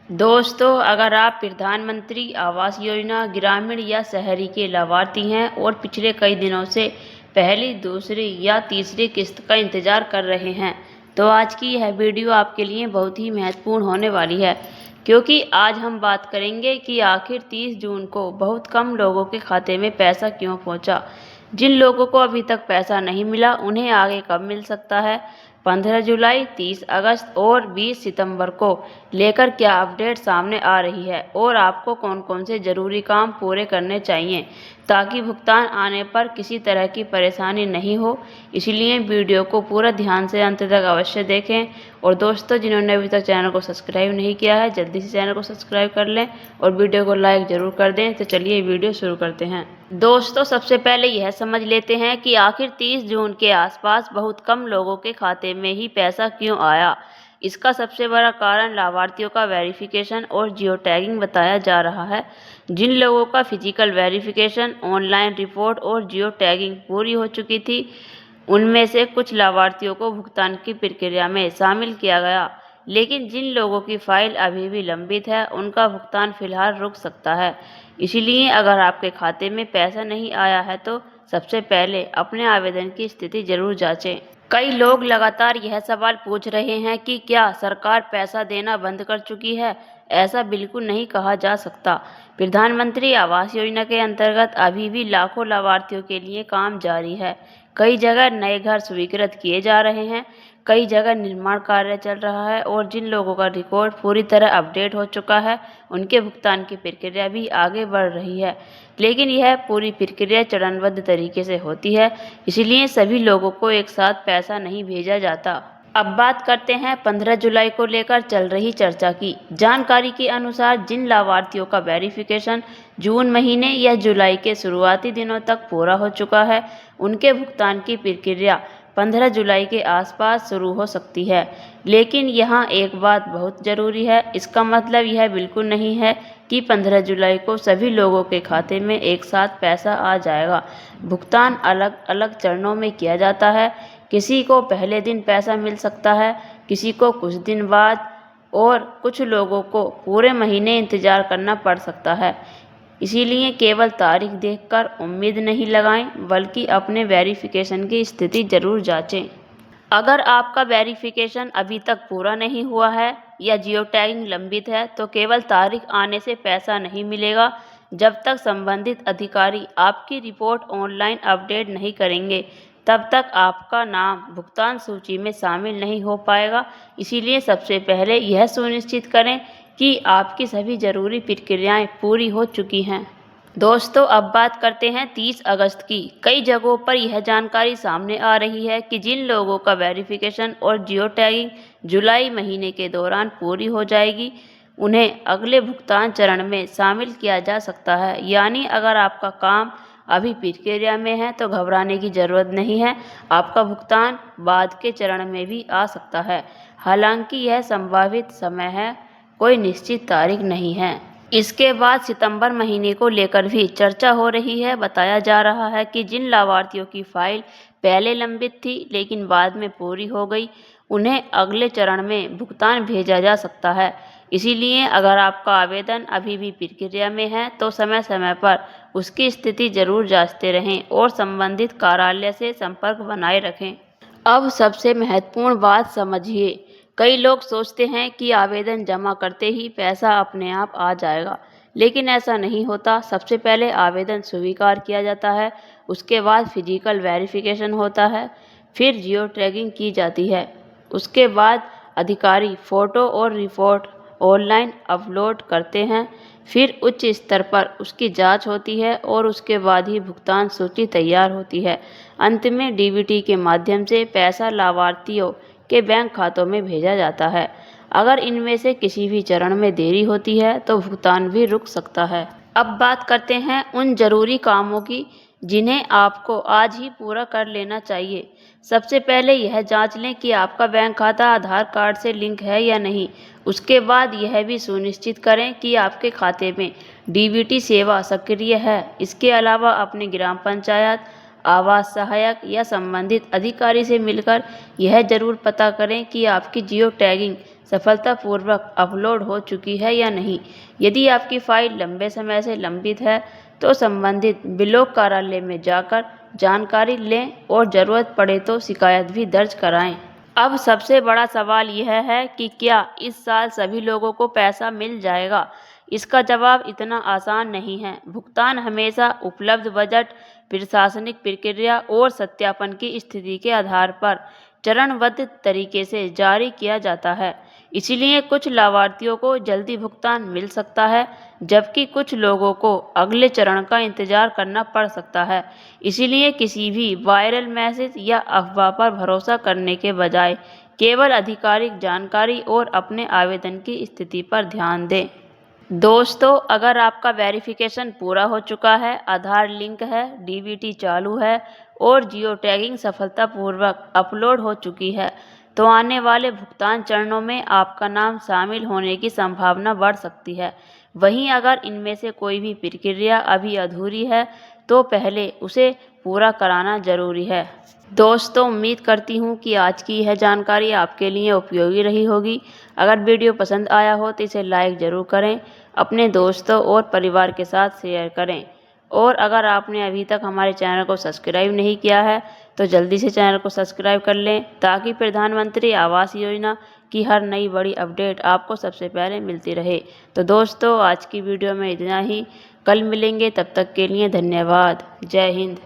दोस्तों, अगर आप प्रधानमंत्री आवास योजना ग्रामीण या शहरी के लाभार्थी हैं और पिछले कई दिनों से पहली, दूसरी या तीसरी किस्त का इंतजार कर रहे हैं, तो आज की यह वीडियो आपके लिए बहुत ही महत्वपूर्ण होने वाली है, क्योंकि आज हम बात करेंगे कि आखिर 30 जून को बहुत कम लोगों के खाते में पैसा क्यों पहुंचा। जिन लोगों को अभी तक पैसा नहीं मिला, उन्हें आगे कब मिल सकता है। 15 जुलाई, 30 अगस्त और 20 सितंबर को लेकर क्या अपडेट सामने आ रही है और आपको कौन कौन से ज़रूरी काम पूरे करने चाहिए ताकि भुगतान आने पर किसी तरह की परेशानी नहीं हो। इसलिए वीडियो को पूरा ध्यान से अंत तक अवश्य देखें। और दोस्तों, जिन्होंने अभी तक चैनल को सब्सक्राइब नहीं किया है, जल्दी से चैनल को सब्सक्राइब कर लें और वीडियो को लाइक ज़रूर कर दें। तो चलिए वीडियो शुरू करते हैं। दोस्तों, सबसे पहले यह समझ लेते हैं कि आखिर 30 जून के आसपास बहुत कम लोगों के खाते में ही पैसा क्यों आया। इसका सबसे बड़ा कारण लाभार्थियों का वेरिफिकेशन और जियो टैगिंग बताया जा रहा है। जिन लोगों का फिजिकल वेरिफिकेशन, ऑनलाइन रिपोर्ट और जियो टैगिंग पूरी हो चुकी थी, उनमें से कुछ लाभार्थियों को भुगतान की प्रक्रिया में शामिल किया गया, लेकिन जिन लोगों की फाइल अभी भी लंबित है, उनका भुगतान फिलहाल रुक सकता है। इसलिए अगर आपके खाते में पैसा नहीं आया है, तो सबसे पहले अपने आवेदन की स्थिति जरूर जांचें। कई लोग लगातार यह सवाल पूछ रहे हैं कि क्या सरकार पैसा देना बंद कर चुकी है। ऐसा बिल्कुल नहीं कहा जा सकता। प्रधानमंत्री आवास योजना के अंतर्गत अभी भी लाखों लाभार्थियों के लिए काम जारी है। कई जगह नए घर स्वीकृत किए जा रहे हैं, कई जगह निर्माण कार्य चल रहा है और जिन लोगों का रिकॉर्ड पूरी तरह अपडेट हो चुका है, उनके भुगतान की प्रक्रिया भी आगे बढ़ रही है। लेकिन यह पूरी प्रक्रिया चरणबद्ध तरीके से होती है, इसलिए सभी लोगों को एक साथ पैसा नहीं भेजा जाता। अब बात करते हैं 15 जुलाई को लेकर चल रही चर्चा की। जानकारी के अनुसार जिन लाभार्थियों का वेरिफिकेशन जून महीने या जुलाई के शुरुआती दिनों तक पूरा हो चुका है, उनके भुगतान की प्रक्रिया 15 जुलाई के आसपास शुरू हो सकती है। लेकिन यहाँ एक बात बहुत ज़रूरी है। इसका मतलब यह बिल्कुल नहीं है कि 15 जुलाई को सभी लोगों के खाते में एक साथ पैसा आ जाएगा। भुगतान अलग अलग चरणों में किया जाता है। किसी को पहले दिन पैसा मिल सकता है, किसी को कुछ दिन बाद और कुछ लोगों को पूरे महीने इंतजार करना पड़ सकता है। इसीलिए केवल तारीख देखकर उम्मीद नहीं लगाएं, बल्कि अपने वेरिफिकेशन की स्थिति जरूर जांचें। अगर आपका वेरिफिकेशन अभी तक पूरा नहीं हुआ है या जियो टैगिंग लंबित है, तो केवल तारीख आने से पैसा नहीं मिलेगा। जब तक संबंधित अधिकारी आपकी रिपोर्ट ऑनलाइन अपडेट नहीं करेंगे, तब तक आपका नाम भुगतान सूची में शामिल नहीं हो पाएगा। इसीलिए सबसे पहले यह सुनिश्चित करें कि आपकी सभी जरूरी प्रक्रियाएं पूरी हो चुकी हैं। दोस्तों, अब बात करते हैं 30 अगस्त की। कई जगहों पर यह जानकारी सामने आ रही है कि जिन लोगों का वेरिफिकेशन और जियो टैगिंग जुलाई महीने के दौरान पूरी हो जाएगी, उन्हें अगले भुगतान चरण में शामिल किया जा सकता है। यानी अगर आपका काम अभी प्रक्रिया में है, तो घबराने की ज़रूरत नहीं है। आपका भुगतान बाद के चरण में भी आ सकता है। हालांकि यह संभावित समय है, कोई निश्चित तारीख नहीं है। इसके बाद सितंबर महीने को लेकर भी चर्चा हो रही है। बताया जा रहा है कि जिन लाभार्थियों की फाइल पहले लंबित थी लेकिन बाद में पूरी हो गई, उन्हें अगले चरण में भुगतान भेजा जा सकता है। इसीलिए अगर आपका आवेदन अभी भी प्रक्रिया में है, तो समय समय पर उसकी स्थिति जरूर जांचते रहें और संबंधित कार्यालय से संपर्क बनाए रखें। अब सबसे महत्वपूर्ण बात समझिए। कई लोग सोचते हैं कि आवेदन जमा करते ही पैसा अपने आप आ जाएगा, लेकिन ऐसा नहीं होता। सबसे पहले आवेदन स्वीकार किया जाता है, उसके बाद फिजिकल वेरिफिकेशन होता है, फिर जियो टैगिंग की जाती है। उसके बाद अधिकारी फ़ोटो और रिपोर्ट ऑनलाइन अपलोड करते हैं, फिर उच्च स्तर पर उसकी जांच होती है और उसके बाद ही भुगतान सूची तैयार होती है। अंत में डीबीटी के माध्यम से पैसा लाभार्थियों के बैंक खातों में भेजा जाता है। अगर इनमें से किसी भी चरण में देरी होती है, तो भुगतान भी रुक सकता है। अब बात करते हैं उन जरूरी कामों की जिन्हें आपको आज ही पूरा कर लेना चाहिए। सबसे पहले यह जांच लें कि आपका बैंक खाता आधार कार्ड से लिंक है या नहीं। उसके बाद यह भी सुनिश्चित करें कि आपके खाते में डीबीटी सेवा सक्रिय है। इसके अलावा अपने ग्राम पंचायत, आवास सहायक या संबंधित अधिकारी से मिलकर यह जरूर पता करें कि आपकी जियो टैगिंग सफलतापूर्वक अपलोड हो चुकी है या नहीं। यदि आपकी फाइल लंबे समय से लंबित है तो संबंधित ब्लॉक कार्यालय में जाकर जानकारी लें और ज़रूरत पड़े तो शिकायत भी दर्ज कराएं। अब सबसे बड़ा सवाल यह है कि क्या इस साल सभी लोगों को पैसा मिल जाएगा। इसका जवाब इतना आसान नहीं है। भुगतान हमेशा उपलब्ध बजट, प्रशासनिक प्रक्रिया और सत्यापन की स्थिति के आधार पर चरणबद्ध तरीके से जारी किया जाता है। इसलिए कुछ लाभार्थियों को जल्दी भुगतान मिल सकता है, जबकि कुछ लोगों को अगले चरण का इंतजार करना पड़ सकता है। इसलिए किसी भी वायरल मैसेज या अफवाह पर भरोसा करने के बजाय केवल आधिकारिक जानकारी और अपने आवेदन की स्थिति पर ध्यान दें। दोस्तों, अगर आपका वेरिफिकेशन पूरा हो चुका है, आधार लिंक है, डीबीटी चालू है और जियो टैगिंग सफलतापूर्वक अपलोड हो चुकी है, तो आने वाले भुगतान चरणों में आपका नाम शामिल होने की संभावना बढ़ सकती है। वहीं अगर इनमें से कोई भी प्रक्रिया अभी अधूरी है, तो पहले उसे पूरा कराना जरूरी है। दोस्तों, उम्मीद करती हूँ कि आज की यह जानकारी आपके लिए उपयोगी रही होगी। अगर वीडियो पसंद आया हो तो इसे लाइक ज़रूर करें, अपने दोस्तों और परिवार के साथ शेयर करें। और अगर आपने अभी तक हमारे चैनल को सब्सक्राइब नहीं किया है तो जल्दी से चैनल को सब्सक्राइब कर लें, ताकि प्रधानमंत्री आवास योजना की हर नई बड़ी अपडेट आपको सबसे पहले मिलती रहे। तो दोस्तों, आज की वीडियो में इतना ही। कल मिलेंगे, तब तक के लिए धन्यवाद। जय हिंद।